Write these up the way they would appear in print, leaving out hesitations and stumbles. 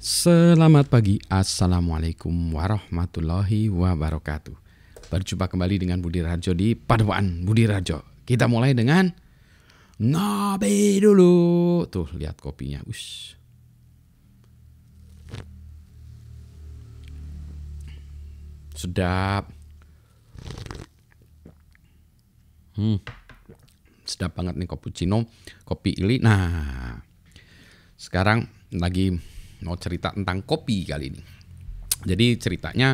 Selamat pagi, Assalamualaikum warahmatullahi wabarakatuh. Berjumpa kembali dengan Budi Rajo di Paduan Budi Rajo. Kita mulai dengan ngopi dulu. Tuh, lihat kopinya. Ush. Sedap. Sedap banget nih cappuccino, kopi ili. Nah, sekarang lagi mau cerita tentang kopi kali ini. Jadi ceritanya,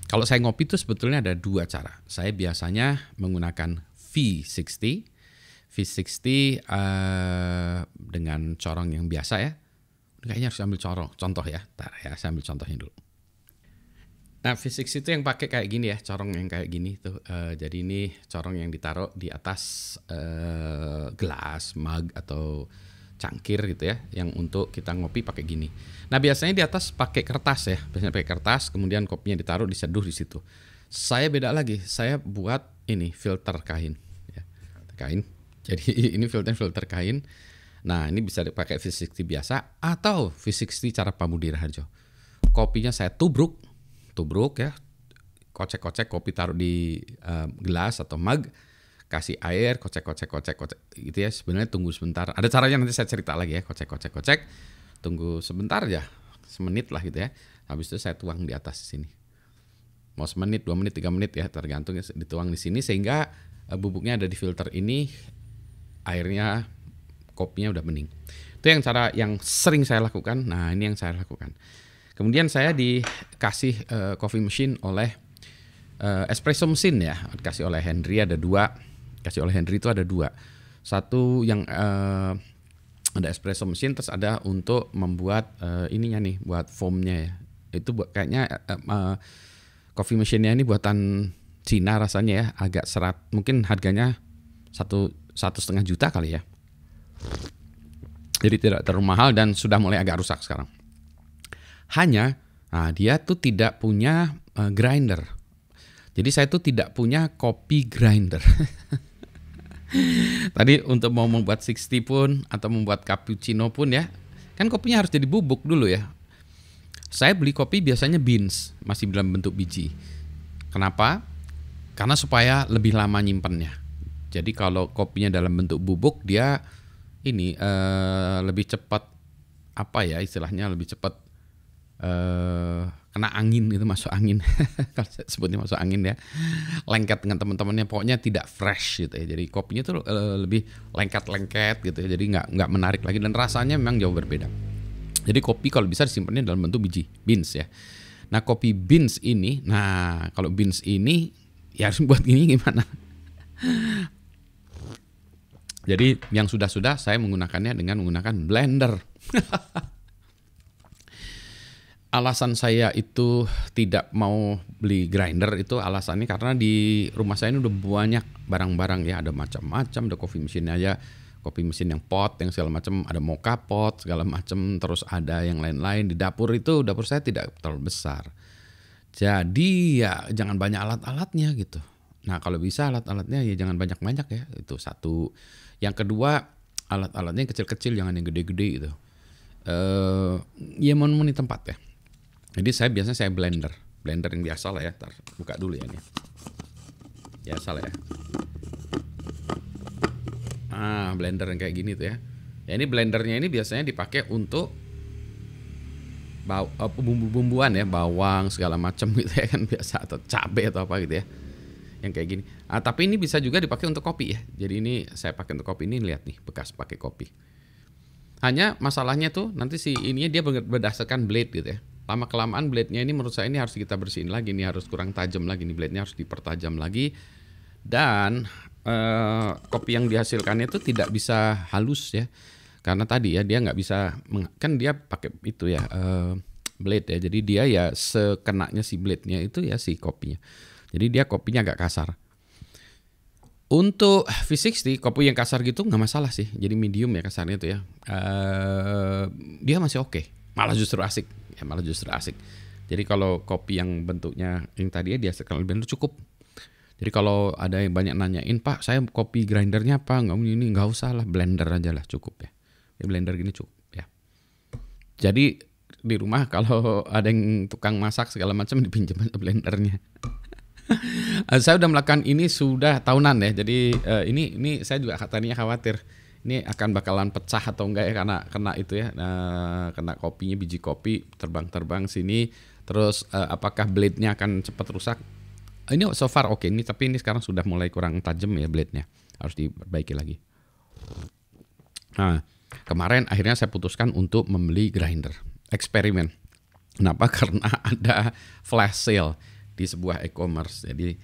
kalau saya ngopi itu sebetulnya ada dua cara. Saya biasanya menggunakan V60. V60 dengan corong yang biasa ya. Kayaknya harus ambil contoh ya. Ntar ya, saya ambil contohnya dulu. Nah, V60 itu yang pakai kayak gini ya, corong yang kayak gini tuh. Jadi ini corong yang ditaruh di atas gelas, mug atau cangkir gitu ya, yang untuk kita ngopi pakai gini. Nah, biasanya di atas pakai kertas ya, biasanya pakai kertas, kemudian kopinya ditaruh, diseduh di situ. Saya beda lagi, saya buat ini filter kain, ya. Kain. Jadi ini filter kain. Nah, ini bisa dipakai V60 biasa atau V60 cara Pak Budi Raharjo. Kopinya saya tubruk ya, kocek-kocek kopi taruh di gelas atau mug. Kasih air, kocek gitu ya. Sebenarnya tunggu sebentar. Ada caranya, nanti saya cerita lagi ya. Kocek. Tunggu sebentar ya, semenit lah gitu ya. Habis itu saya tuang di atas sini. Mau semenit, 2 menit, 3 menit ya, tergantung ya, dituang di sini sehingga bubuknya ada di filter ini, airnya, kopinya udah bening. Itu yang cara yang sering saya lakukan. Nah, ini yang saya lakukan. Kemudian saya dikasih coffee machine oleh espresso mesin ya, dikasih oleh Henry ada 2. Kasih oleh Henry itu ada 2. Satu yang ada espresso mesin, terus ada untuk membuat ininya nih, buat foamnya ya. Itu kayaknya coffee machine-nya ini buatan Cina rasanya ya, agak serat. Mungkin harganya 1,5 juta kali ya. Jadi tidak terlalu mahal dan sudah mulai agak rusak sekarang. Hanya dia tuh tidak punya grinder. Jadi saya tuh tidak punya kopi grinder. Tadi untuk mau membuat 60 pun atau membuat cappuccino pun ya, kan kopinya harus jadi bubuk dulu ya. Saya beli kopi biasanya beans, masih dalam bentuk biji. Kenapa? Karena supaya lebih lama nyimpennya. Jadi kalau kopinya dalam bentuk bubuk, dia ini lebih cepat, apa ya istilahnya, lebih cepat kena angin gitu, masuk angin. Kalau saya sebutnya masuk angin ya, lengket dengan teman-temannya, pokoknya tidak fresh gitu ya. Jadi kopinya tuh lebih lengket gitu ya, jadi nggak menarik lagi dan rasanya memang jauh berbeda. Jadi kopi kalau bisa disimpannya dalam bentuk biji beans ya. Nah, kopi beans ini, kalau beans ini ya harus buat gini gimana? Jadi yang sudah saya menggunakannya dengan menggunakan blender. Alasan saya itu tidak mau beli grinder itu alasannya karena di rumah saya ini udah banyak barang-barang ya, ada macam-macam, ada coffee mesin aja, kopi mesin yang pot, yang segala macam, ada mocha pot segala macam, terus ada yang lain-lain. Di dapur saya tidak terlalu besar. Jadi ya jangan banyak alat-alatnya gitu. Nah, kalau bisa alat-alatnya ya jangan banyak-banyak ya, itu satu. Yang kedua, alat-alatnya yang kecil-kecil, jangan yang gede-gede gitu. Ya mau di tempat ya. Jadi biasanya blender yang biasa lah ya. Ntar buka dulu ya ini. Biasa lah ya. Blender yang kayak gini tuh ya. Ya ini blendernya ini biasanya dipakai untuk bumbu-bumbuan ya, bawang segala macam gitu ya kan, biasa, atau cabai atau apa gitu ya. Yang kayak gini. Tapi ini bisa juga dipakai untuk kopi ya. Jadi ini saya pakai untuk kopi, ini lihat nih bekas pakai kopi. Hanya masalahnya tuh nanti ininya dia berdasarkan blade gitu ya. Lama kelamaan blade-nya ini menurut saya ini harus kita bersihin lagi, ini harus kurang tajam lagi, nih blade-nya harus dipertajam lagi. Dan kopi yang dihasilkannya itu tidak bisa halus ya. Karena tadi ya dia nggak bisa, kan dia pakai itu ya blade ya. Jadi dia ya sekenanya si blade-nya itu ya si kopinya. Jadi dia kopinya agak kasar. Untuk V60 kopi yang kasar gitu nggak masalah sih. Jadi medium ya kasarnya itu ya. Dia masih oke. Malah justru asik. Jadi kalau kopi yang bentuknya yang tadi ya dihasilkan oleh blender cukup. Jadi kalau ada yang banyak nanyain, Pak, saya kopi grindernya apa? Nggak usah lah, blender aja lah cukup ya. Blender gini cukup ya. Jadi di rumah kalau ada yang tukang masak segala macam dipinjam blendernya. Saya udah melakukan ini sudah tahunan ya. Jadi ini saya juga tadinya khawatir ini akan bakalan pecah atau enggak ya karena kena itu ya, kena kopinya, biji kopi terbang-terbang sini. Terus apakah blade-nya akan cepat rusak? Ini so far oke ini, tapi ini sekarang sudah mulai kurang tajam ya blade-nya. Harus diperbaiki lagi. Nah, kemarin akhirnya saya putuskan untuk membeli grinder. Eksperimen. Kenapa? Karena ada flash sale di sebuah e-commerce. Jadi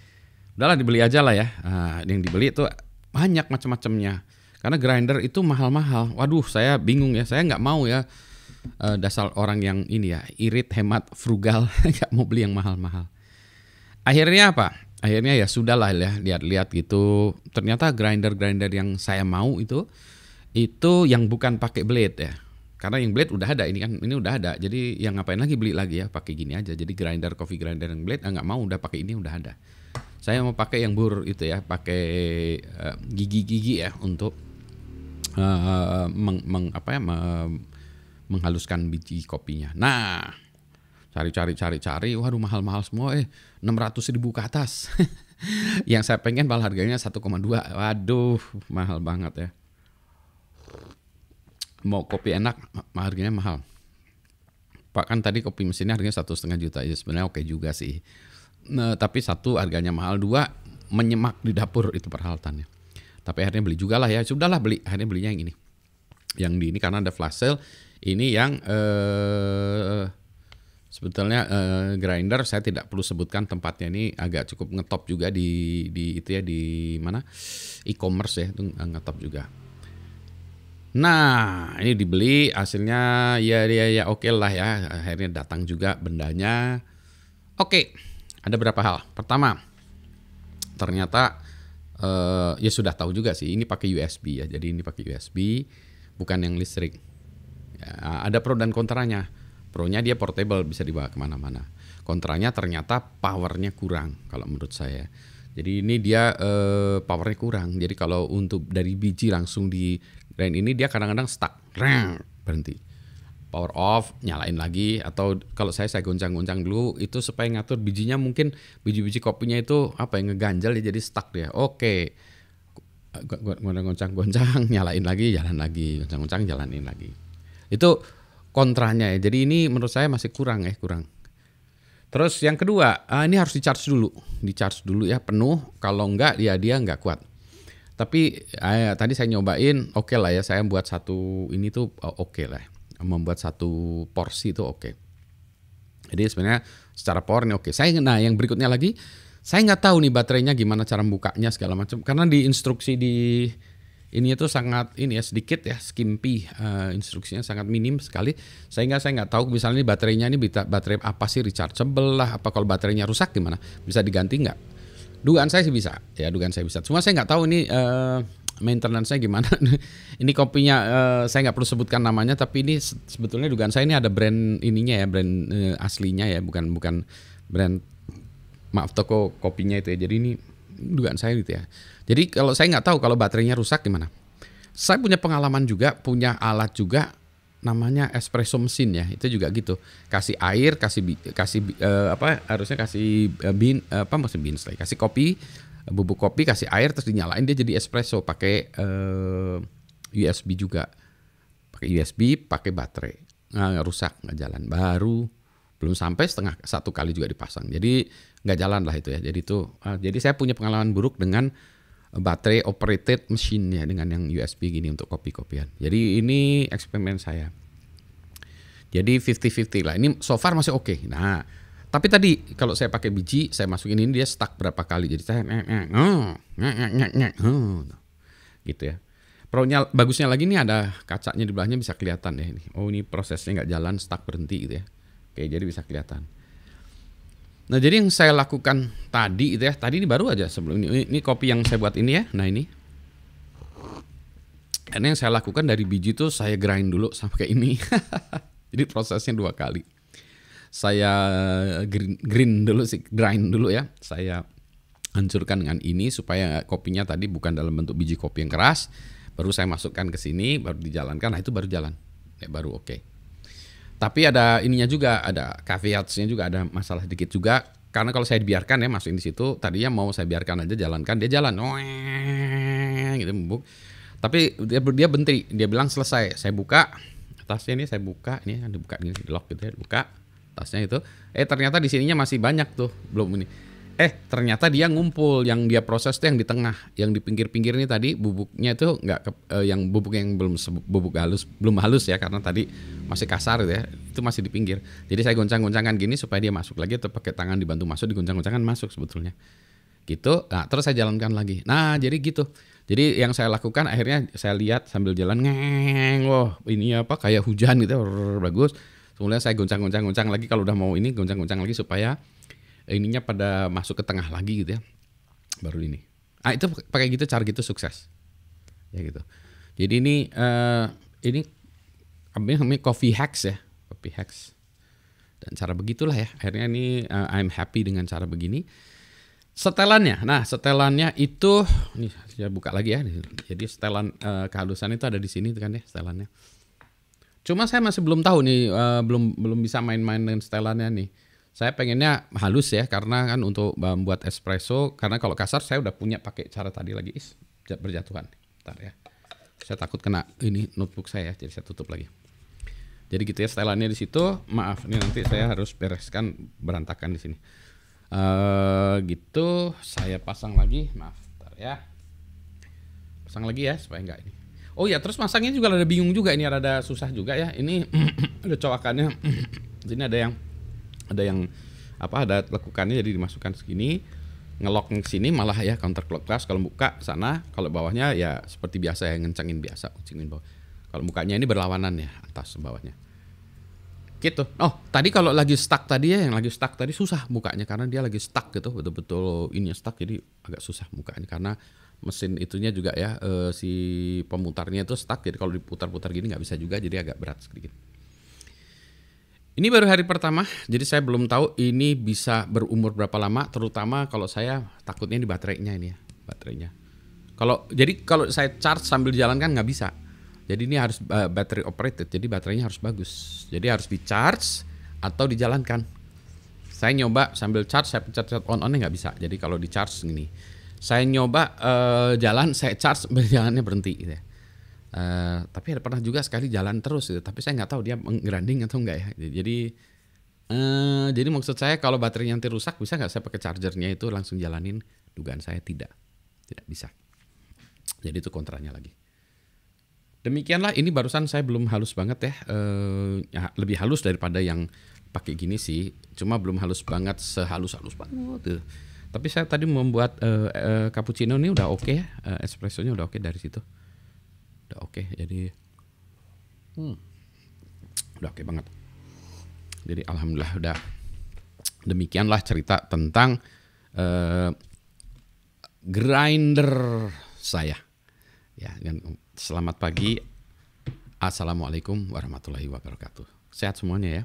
udahlah dibeli aja lah ya. Yang dibeli itu banyak macam-macamnya. Karena grinder itu mahal-mahal. Waduh, saya bingung ya. Saya nggak mau ya dasar orang yang ini ya, irit, hemat, frugal, nggak mau beli yang mahal-mahal. Akhirnya apa? Akhirnya ya sudahlah ya, lihat-lihat gitu. Ternyata grinder-grinder yang saya mau itu yang bukan pakai blade ya. Karena yang blade udah ada, ini udah ada. Jadi yang ngapain lagi beli lagi ya, pakai gini aja. Jadi coffee grinder yang blade nggak mau, udah pakai ini udah ada. Saya mau pakai yang bur itu ya, pakai gigi-gigi ya untuk menghaluskan biji kopinya. Nah, cari, waduh mahal-mahal semua 600.000 ke atas. Yang saya pengen malah harganya 1,2. Waduh, mahal banget ya. Mau kopi enak, harganya mahal. Pak kan tadi kopi mesinnya harganya 1,5 juta, ya sebenarnya oke juga sih. Nah, tapi satu harganya mahal, dua menyemak di dapur itu peralatannya. Tapi akhirnya beli juga lah ya, sudahlah beli. Akhirnya belinya yang ini. Yang di ini karena ada flash sale. Ini yang sebetulnya grinder saya tidak perlu sebutkan tempatnya, ini agak cukup ngetop juga di itu ya, di mana e-commerce ya, itu ngetop juga. Nah, ini dibeli hasilnya ya oke lah ya. Akhirnya datang juga bendanya. Oke, ada berapa hal. Pertama, ternyata ya sudah tahu juga sih ini pakai USB ya. Jadi ini pakai USB, bukan yang listrik. Ya, ada pro dan kontranya. Pro-nya dia portable, bisa dibawa kemana-mana. Kontranya ternyata powernya kurang kalau menurut saya. Jadi ini dia powernya kurang. Jadi kalau untuk dari biji langsung di grind ini dia kadang-kadang stuck, berhenti. Power off, nyalain lagi. Atau kalau saya goncang-goncang dulu itu supaya ngatur bijinya, mungkin biji-biji kopinya itu apa yang ngeganjal ya, jadi stuck dia. Oke, goncang-goncang, nyalain lagi, jalan lagi, goncang-goncang, jalanin lagi. Itu kontranya ya. Jadi ini menurut saya masih kurang. Terus yang kedua, ini harus di-charge dulu ya penuh. Kalau enggak ya dia enggak kuat. Tapi tadi saya nyobain, oke lah ya, saya buat satu ini tuh oke lah. Membuat satu porsi itu oke. Jadi sebenarnya secara power ini oke. Nah yang berikutnya lagi, saya nggak tahu nih baterainya gimana cara bukanya segala macam. Karena di instruksi di ini itu sangat sedikit ya, skimpy, instruksinya sangat minim sekali. Sehingga saya nggak tahu misalnya baterainya ini baterai apa sih, rechargeable lah, apa kalau baterainya rusak gimana, bisa diganti nggak? Dugaan saya sih bisa. Cuma saya nggak tahu ini maintenance-nya gimana. Ini kopinya saya nggak perlu sebutkan namanya, tapi ini sebetulnya dugaan saya ini ada brand ininya ya, brand aslinya ya, bukan brand toko kopinya itu ya. Jadi ini dugaan saya gitu ya. Jadi kalau saya nggak tahu kalau baterainya rusak gimana. Saya punya pengalaman juga, punya alat juga namanya espresso mesin ya. Itu juga gitu. Kasih air, kasih kopi, bubuk kopi, kasih air terus dinyalain dia jadi espresso pakai USB juga. Pakai USB, pakai baterai. Nggak rusak, nggak jalan. Baru belum sampai satu kali juga dipasang. Jadi nggak jalan lah itu ya. Jadi saya punya pengalaman buruk dengan baterai operated machine ya, dengan yang USB gini untuk kopi-kopian. Jadi ini eksperimen saya. Jadi 50-50 lah. Ini so far masih oke. Nah, tapi tadi kalau saya pakai biji, saya masukin ini dia stuck berapa kali. Jadi saya gitu ya. Pro-nya bagusnya lagi nih ada kacanya di belakangnya, bisa kelihatan ya ini. Oh, ini prosesnya nggak jalan, stuck, berhenti gitu ya. Oke, jadi bisa kelihatan. Nah, jadi yang saya lakukan tadi itu ya, tadi ini baru aja sebelum ini kopi yang saya buat ini ya. Nah, ini yang saya lakukan dari biji itu saya grind dulu sampai ini. Jadi prosesnya 2 kali. Saya grind dulu ya. Saya hancurkan dengan ini supaya kopinya tadi bukan dalam bentuk biji kopi yang keras. Baru saya masukkan ke sini, baru dijalankan. Nah, itu baru jalan. Ya, baru oke. Tapi ada ininya juga, ada caveatsnya juga, ada masalah dikit juga. Karena kalau saya dibiarkan ya masukin di situ, tadinya mau saya biarkan aja jalankan, dia jalan, gitu bubuk. Tapi dia berhenti, dia bilang selesai. Saya buka tasnya ini, saya buka ini kan dibuka gini, di lock gitu ya, buka tasnya itu. Ternyata di sininya masih banyak tuh, belum ini. Ternyata dia ngumpul, yang dia proses tuh yang di tengah, yang di pinggir-pinggir ini tadi bubuknya itu yang bubuk yang bubuk halus, belum halus ya karena tadi masih kasar gitu ya, itu masih di pinggir. Jadi saya goncang-goncangkan gini supaya dia masuk lagi atau pakai tangan dibantu masuk, digoncang-goncangkan masuk sebetulnya. Gitu. Nah, terus saya jalankan lagi. Nah, jadi gitu. Jadi yang saya lakukan akhirnya saya lihat sambil jalan wah ini apa kayak hujan gitu, bagus. Kemudian saya goncang-goncang lagi kalau udah mau ini goncang-goncang lagi supaya ininya pada masuk ke tengah lagi gitu ya, baru ini. Itu pakai gitu, cara gitu sukses ya gitu. Jadi ini namanya coffee hacks ya, coffee hacks, dan cara begitulah ya akhirnya ini I'm happy dengan cara begini. Setelannya, nah setelannya itu nih saya buka lagi ya. Jadi setelan kehalusan itu ada di sini kan ya setelannya. Cuma saya masih belum tahu nih, belum bisa main-main dengan setelannya nih. Saya pengennya halus ya, karena kan untuk membuat espresso, karena kalau kasar saya udah punya pakai cara tadi lagi, berjatuhan. Bentar ya. Saya takut kena ini notebook saya, jadi saya tutup lagi. Jadi gitu ya setelannya di situ. Maaf, ini nanti saya harus bereskan berantakan di sini. Gitu, saya pasang lagi, maaf, bentar ya. Pasang lagi ya supaya enggak ini. Oh ya, terus masangnya juga ada bingung juga, ini rada susah juga ya. Ini ada coakannya. Sini ada yang ada lekukannya, jadi dimasukkan segini, ngelok ke sini malah ya counterclockwise. Kalau buka sana, kalau bawahnya ya seperti biasa ya, ngencengin biasa, ngencengin bawah. Kalau bukanya ini berlawanan ya, atas bawahnya. Gitu. Oh, tadi kalau lagi stuck tadi ya, yang lagi stuck tadi susah bukanya karena dia lagi stuck gitu, betul-betul ini stuck, jadi agak susah bukanya karena mesin itunya juga ya, si pemutarnya itu stuck, jadi kalau diputar-putar gini nggak bisa juga, jadi agak berat sedikit. Ini baru hari pertama, jadi saya belum tahu ini bisa berumur berapa lama, terutama kalau saya takutnya di baterainya ini ya, baterainya. Kalau saya charge sambil jalan kan nggak bisa. Jadi ini harus battery operated, jadi baterainya harus bagus. Jadi harus di charge atau dijalankan. Saya nyoba sambil charge, saya pencet on-onnya nggak bisa. Jadi kalau di charge gini, saya nyoba jalan, saya charge, jalannya berhenti gitu ya. Tapi ada pernah juga sekali jalan terus gitu, tapi saya nggak tahu dia ngeranding atau enggak ya. Jadi maksud saya kalau baterainya nanti rusak, bisa nggak saya pakai chargernya itu langsung jalanin? Dugaan saya tidak bisa. Jadi itu kontranya lagi. Demikianlah, ini barusan saya belum halus banget ya, lebih halus daripada yang pakai gini sih, cuma belum halus banget, sehalus-halus banget gitu. Tapi saya tadi membuat cappuccino ini udah oke ya, espressonya udah oke dari situ. Udah oke, jadi udah oke banget. Jadi alhamdulillah udah. Demikianlah cerita tentang grinder saya. Ya, dan selamat pagi. Assalamualaikum warahmatullahi wabarakatuh. Sehat semuanya ya.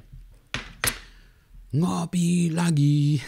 Ngopi lagi.